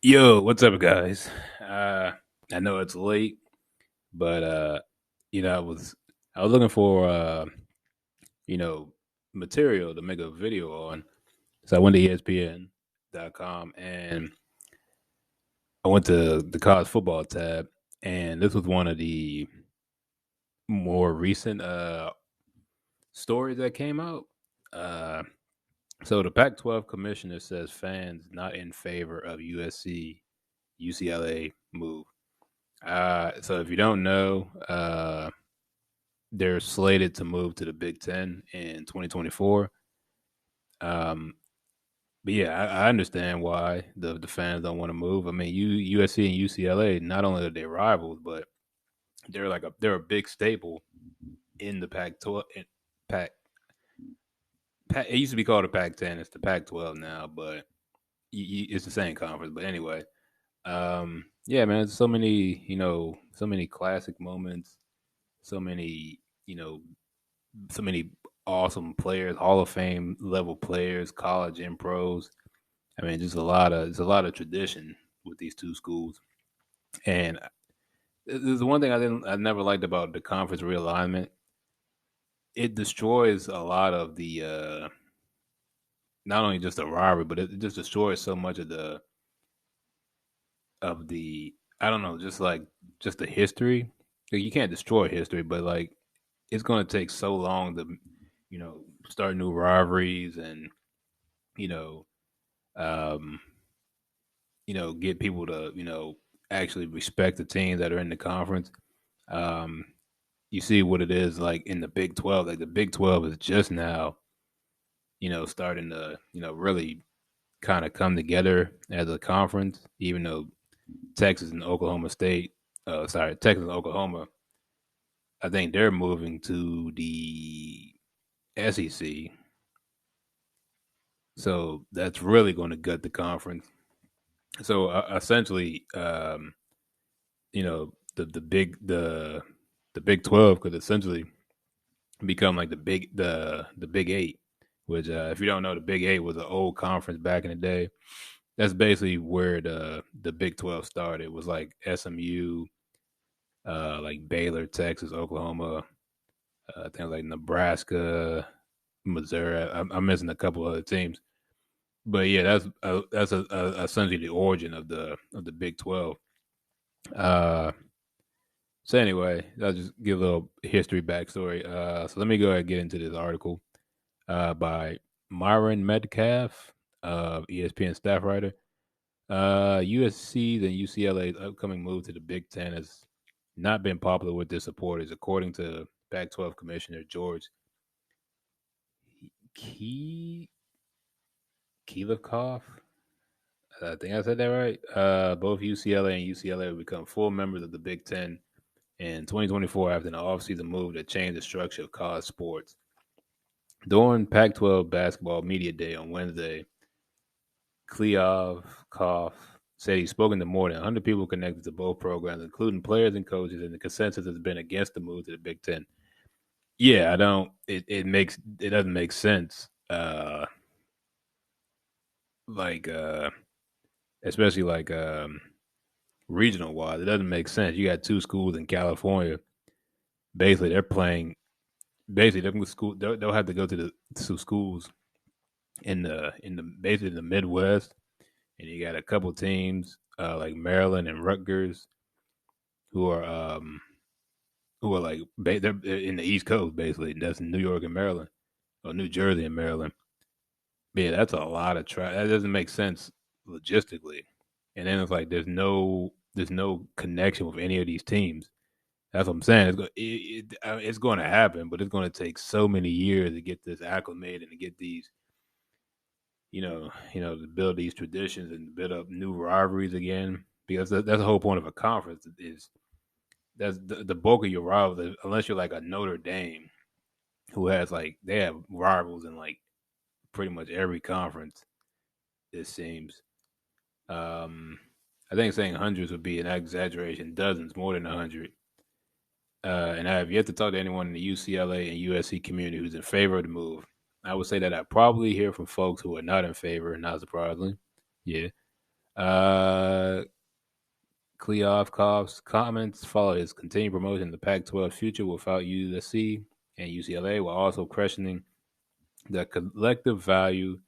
Yo, what's up, guys? Uh, I know it's late, but I was looking for you know, material to make a video on. So I went to ESPN.com and I went to the college football tab, and this was one of the more recent stories that came out. Uh, so the Pac-12 commissioner says fans not in favor of USC UCLA move. So if you don't know, they're slated to move to the Big Ten in 2024. Um, but yeah, I understand why the fans don't want to move. I mean, USC and UCLA, not only are they rivals, but they're a big staple in the Pac-12. Pac, Pac it used to be called the Pac-10. It's the Pac-12 now, but it's the same conference. But anyway, yeah, man, so many so many classic moments, so many so many awesome players, Hall of Fame level players, college and pros. I mean, just a lot of tradition with these two schools. And there's one thing I never liked about the conference realignment. It destroys a lot of the not only just the rivalry, but it just destroys so much of the I don't know, just the history. Like, you can't destroy history, but like it's going to take so long to start new rivalries and you know um, get people to, actually respect the teams that are in the conference. Um, you see what it is like in the Big 12. Like the Big 12 is just now, starting to, really kind of come together as a conference, even though Texas and Oklahoma State, Texas and Oklahoma, I think they're moving to the SEC. So that's really going to gut the conference. So essentially, the Big 12 could essentially become like the Big Eight, which if you don't know, the Big Eight was an old conference back in the day. That's basically where the Big 12 started. It was like SMU, like Baylor, Texas, Oklahoma, things like Nebraska, Missouri. I'm missing a couple other teams, but yeah, that's essentially the origin of the Big 12. Uh, So anyway, I'll just give a little history backstory. So let me go ahead and get into this article by Myron Metcalf, ESPN staff writer. USC's and UCLA's upcoming move to the Big Ten has not been popular with their supporters, according to Pac-12 Commissioner George Key Keelikov. I think I said that right. Both UCLA and UCLA will become full members of the Big Ten in 2024 after an offseason move that changed the structure of college sports. During Pac-12 basketball media day on Wednesday, Kleov said he's spoken to more than 100 people connected to both programs, including players and coaches, and the consensus has been against the move to the Big Ten. Yeah, I don't. It doesn't make sense. Like especially like regional wise, it doesn't make sense. You got two schools in California. Basically, they're playing. Basically, they'll have to go to the to schools in the basically in the Midwest, and you got a couple teams like Maryland and Rutgers who are like they're in the East Coast basically. That's New York and Maryland, or New Jersey and Maryland. But yeah, that's a lot of travel. That doesn't make sense logistically. And then it's like there's no connection with any of these teams. That's what I'm saying. It's going to happen, but it's going to take so many years to get this acclimated and to get these to build these traditions and build up new rivalries again. Because that's the whole point of a conference is that's the bulk of your rivals. Unless you're like a Notre Dame, who has like they have rivals in like pretty much every conference. It seems. I think saying hundreds would be an exaggeration. Dozens, more than 100. And I have yet to talk to anyone in the UCLA and USC community who's in favor of the move. I would say that I probably hear from folks who are not in favor, not surprisingly. Yeah. Uh, Kleofkoff's comments follow his continued promotion of the Pac-12 future without USC and UCLA, while also questioning the collective value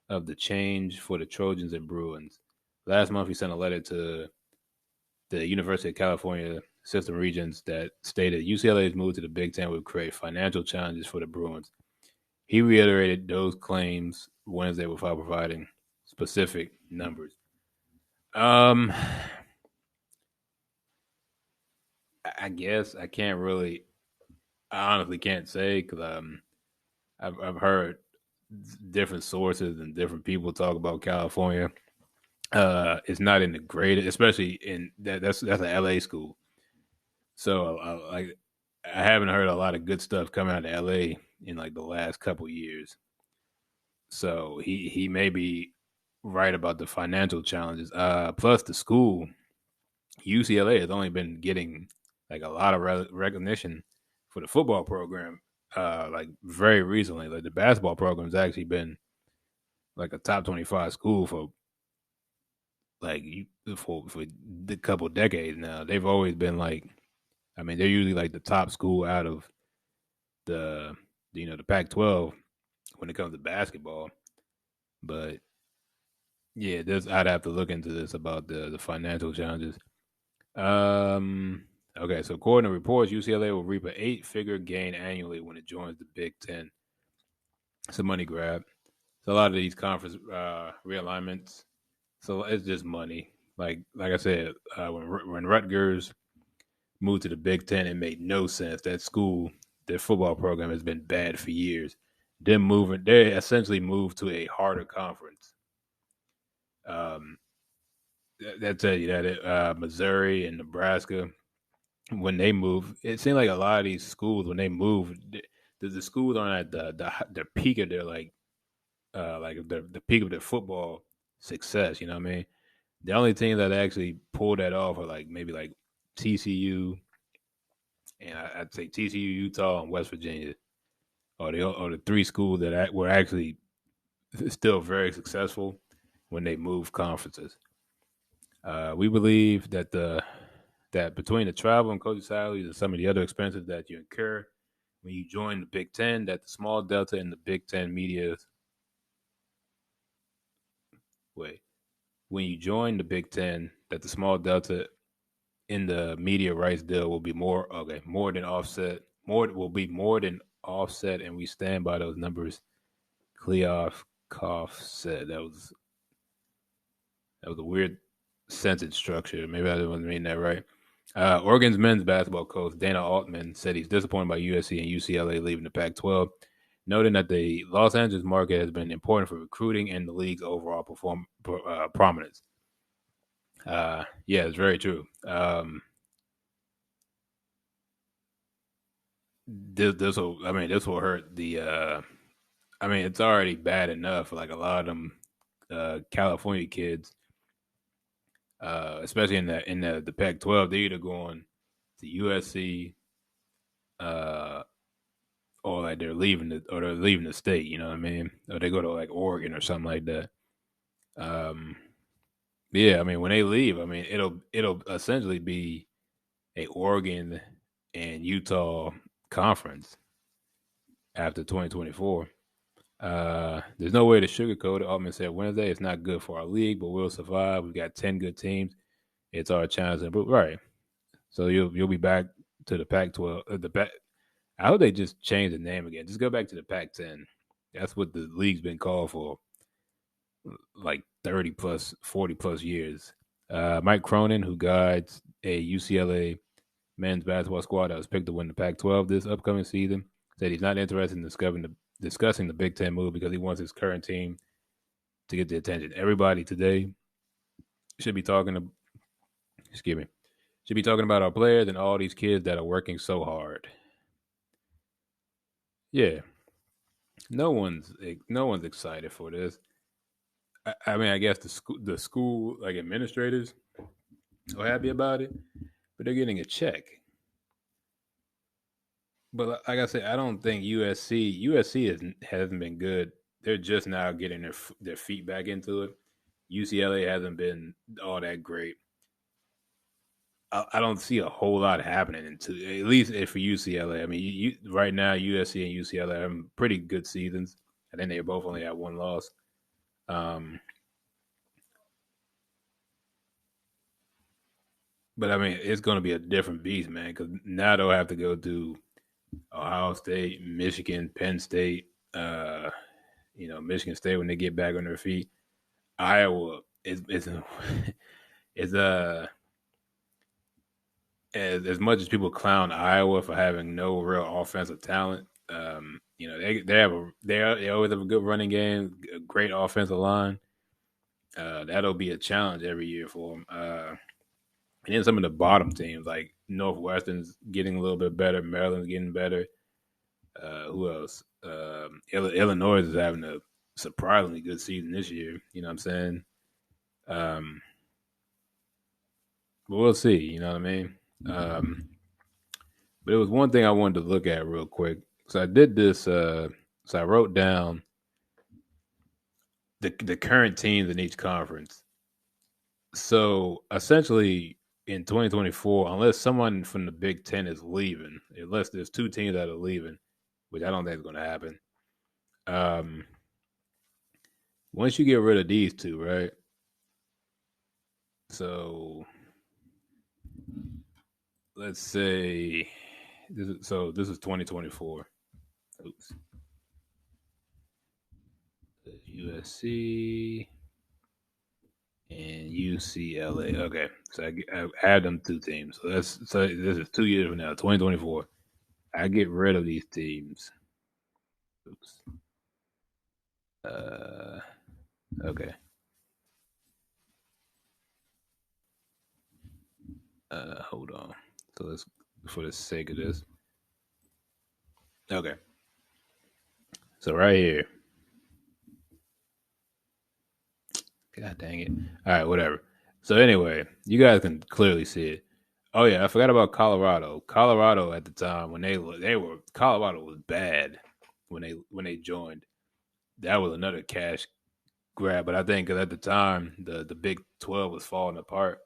of the change for the Trojans and Bruins. Last month, he sent a letter to the University of California system regions that stated UCLA's move to the Big Ten would create financial challenges for the Bruins. He reiterated those claims Wednesday without providing specific numbers. Um, I guess I can't really. I honestly can't say because I've heard different sources and different people talk about California. It's not in the greatest, especially in that's an LA school. So like I haven't heard a lot of good stuff coming out of LA in like the last couple years. So he may be right about the financial challenges. Plus the school UCLA has only been getting like a lot of recognition for the football program. Like very recently, like the basketball program's actually been like a top 25 school for like for a couple decades now. They've always been like, I mean, they're usually like the top school out of the the Pac-12 when it comes to basketball. But yeah, I'd have to look into this about the financial challenges. Um, okay, so according to reports, UCLA will reap an eight-figure gain annually when it joins the Big Ten. It's a money grab. So a lot of these conference realignments, so it's just money. Like I said, when Rutgers moved to the Big Ten, it made no sense. That school, their football program has been bad for years. They essentially moved to a harder conference. Um, that tell you that Missouri and Nebraska, when they move, it seemed like a lot of these schools when they move, the schools aren't at the peak of their like the peak of their football success. You know what I mean? The only team that actually pulled that off are like maybe like TCU and I'd say TCU, Utah, and West Virginia are the three schools that were actually still very successful when they moved conferences. We believe that between the travel and coaching salaries and some of the other expenses that you incur when you join the Big Ten, that the small delta in the Big Ten media wait when you join the Big Ten, that the small delta in the media rights deal will be more than offset. More will be more than offset, and we stand by those numbers. Kleoff Koff said that was a weird sentence structure. Maybe I didn't mean that right. Oregon's men's basketball coach Dana Altman said he's disappointed by USC and UCLA leaving the Pac-12, noting that the Los Angeles market has been important for recruiting and the league's overall prominence. Yeah, it's very true. This will hurt the. I mean, it's already bad enough. Like a lot of them California kids, especially in the Pac-12, they're either going to USC, uh, or like they're leaving the state. You know what I mean? Or they go to like Oregon or something like that. Um, yeah, I mean when they leave, I mean it'll essentially be a Oregon and Utah conference after 2024. There's no way to sugarcoat it. Altman said Wednesday, it's not good for our league, but we'll survive. We've got 10 good teams. It's our chance to improve. Right. So you'll be back to the Pac-12. I hope they just change the name again. Just go back to the Pac-10. That's what the league's been called for like 30 plus, 40 plus years. Mike Cronin, who guides a UCLA men's basketball squad that was picked to win the Pac-12 this upcoming season, said he's not interested in discussing the Big Ten move because he wants his current team to get the attention. Everybody today should be talking to, excuse me, should be talking about our players and all these kids that are working so hard. Yeah, no one's excited for this. I mean, I guess the school like administrators are happy about it, but they're getting a check. But like I said, I don't think USC hasn't been good. They're just now getting their feet back into it. UCLA hasn't been all that great. I don't see a whole lot happening into at least for UCLA. I mean, right now USC and UCLA are having pretty good seasons. I think they both only had one loss. Um, but I mean, it's going to be a different beast, man. Because now they'll have to go to Ohio State, Michigan, Penn State. Michigan State when they get back on their feet. Iowa is is as much as people clown Iowa for having no real offensive talent. They always have a good running game, a great offensive line. That'll be a challenge every year for them. And then some of the bottom teams like Northwestern's getting a little bit better, Maryland's getting better. Who else? Illinois is having a surprisingly good season this year. You know what I'm saying? Um, but we'll see. You know what I mean? Um, but it was one thing I wanted to look at real quick. So I did this. So I wrote down the current teams in each conference. So essentially, in 2024, unless someone from the Big Ten is leaving, unless there's two teams that are leaving, which I don't think is going to happen. Um, Once you get rid of these two, right? So let's say this is 2024. Oops. USC and UCLA. Okay, so I add them two teams. So this is 2 years from now, 2024. I get rid of these teams. Oops. Uh, okay. Hold on. So let's for the sake of this. Okay. So right here. God dang it. All right, whatever. So anyway, you guys can clearly see it. Oh yeah, I forgot about Colorado. Colorado at the time when they were Colorado was bad when they joined. That was another cash grab, but I think 'cause at the time the Big 12 was falling apart,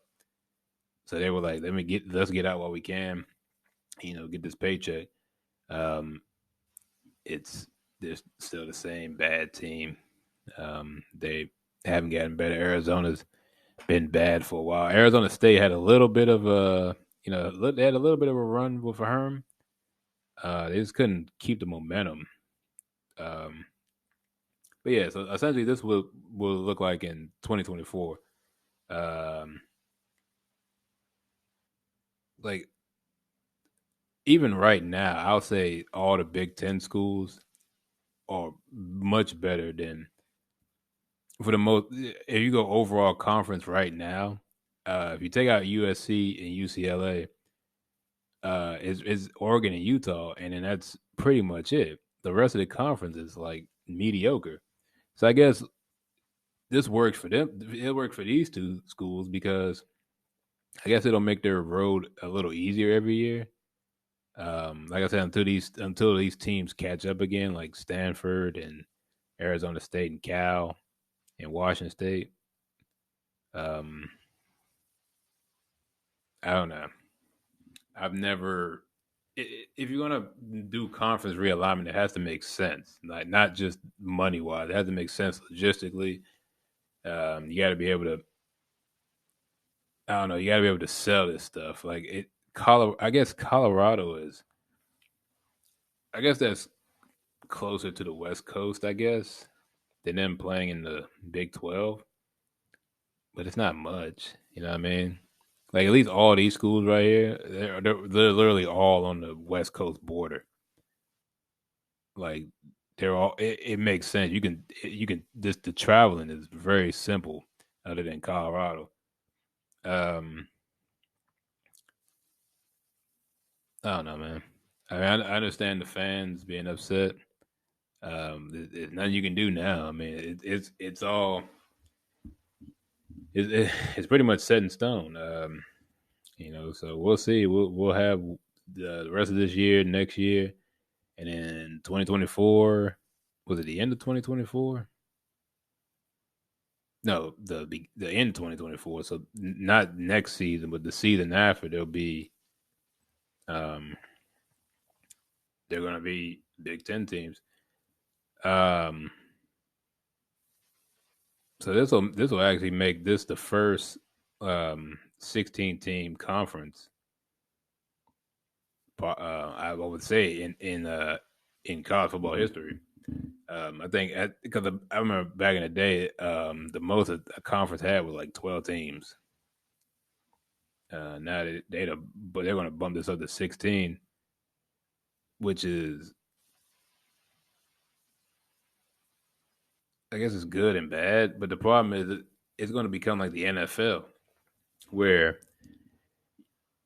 so they were like, let's get out while we can, get this paycheck. Um, it's they're still the same bad team. They haven't gotten better. Arizona's been bad for a while. Arizona State had a little bit of they had a little bit of a run with Herm. They just couldn't keep the momentum. Um, but yeah, so essentially this will look like in 2024. Um, like even right now, I'll say all the Big Ten schools are much better than for the most. If you go overall conference right now, if you take out USC and UCLA, is Oregon and Utah, and then that's pretty much it. The rest of the conference is like mediocre. So I guess this works for them. It worked for these two schools because I guess it'll make their road a little easier every year. Like I said, until these teams catch up again, like Stanford and Arizona State and Cal and Washington State. Um, I don't know. I've never. If you're gonna do conference realignment, it has to make sense. Like not just money wise, it has to make sense logistically. You got to be able to. I don't know. You got to be able to sell this stuff. Like it. I guess Colorado is. I guess that's closer to the West Coast. I guess than them playing in the Big 12, but it's not much. You know what I mean? Like at least all these schools right here, they're literally all on the West Coast border. Like they're all. It makes sense. You can this the traveling is very simple, other than Colorado. Um, I don't know, man. I mean, I understand the fans being upset. There's nothing you can do now. I mean, it's all it's pretty much set in stone. So we'll see. We'll have the rest of this year, next year, and then 2024. Was it the end of 2024? No, the end of 2024. So not next season, but the season after, there'll be um they're going to be Big Ten teams. Um, so this will actually make this the first 16 team conference. I would say in college football history. I think because I remember back in the day, the most a conference had was like 12 teams. Now but they're going to bump this up to 16, which is, I guess, it's good and bad. But the problem is it's going to become like the NFL, where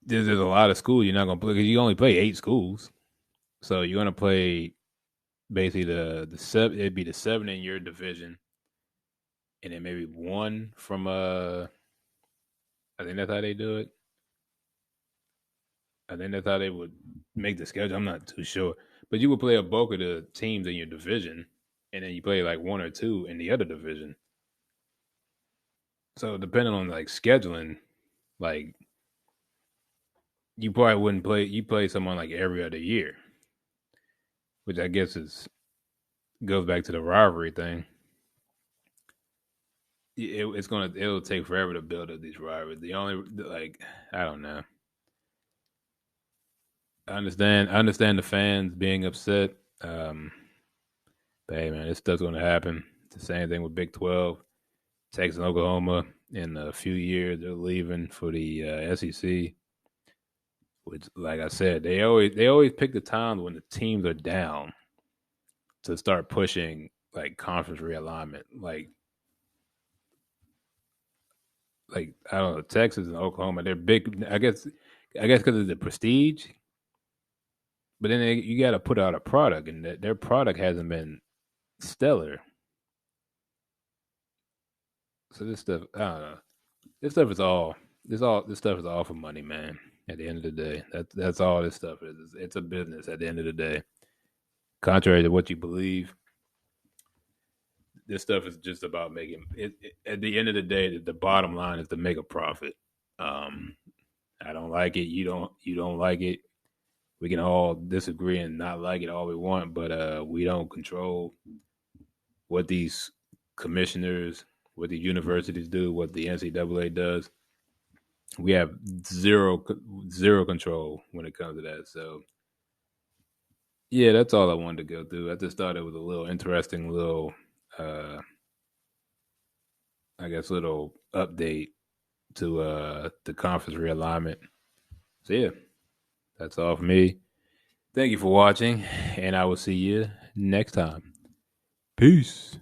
there's a lot of schools you're not going to play because you only play 8 schools, so you're going to play basically the seven. It'd be the seven in your division, and then maybe one from I think that's how they do it. I think that's how they would make the schedule. I'm not too sure, but you would play a bulk of the teams in your division, and then you play like one or two in the other division. So depending on like scheduling, like you probably wouldn't play. You play someone like every other year, which I guess is goes back to the rivalry thing. It'll take forever to build up these rivalries. The only like I don't know. I understand the fans being upset. But hey, man, this stuff's gonna happen. It's the same thing with Big 12, Texas, and Oklahoma. In a few years, they're leaving for the SEC. Which, like I said, they always pick the times when the teams are down to start pushing like conference realignment. Like I don't know, Texas and Oklahoma, they're big. I guess because of the prestige. But then you got to put out a product, and their product hasn't been stellar. So this stuff, I don't know. This stuff is all this stuff is all for money, man. At the end of the day, that's all this stuff is. It's a business. At the end of the day, contrary to what you believe, this stuff is just about making it. At the end of the day, the bottom line is to make a profit. Um, I don't like it. You don't like it. We can all disagree and not like it all we want, but we don't control what these commissioners, what the universities do, what the NCAA does. We have zero control when it comes to that. So yeah, that's all I wanted to go through. I just thought it was a little interesting little uh I guess little update to the conference realignment. So yeah, that's all for me. Thank you for watching, and I will see you next time. Peace.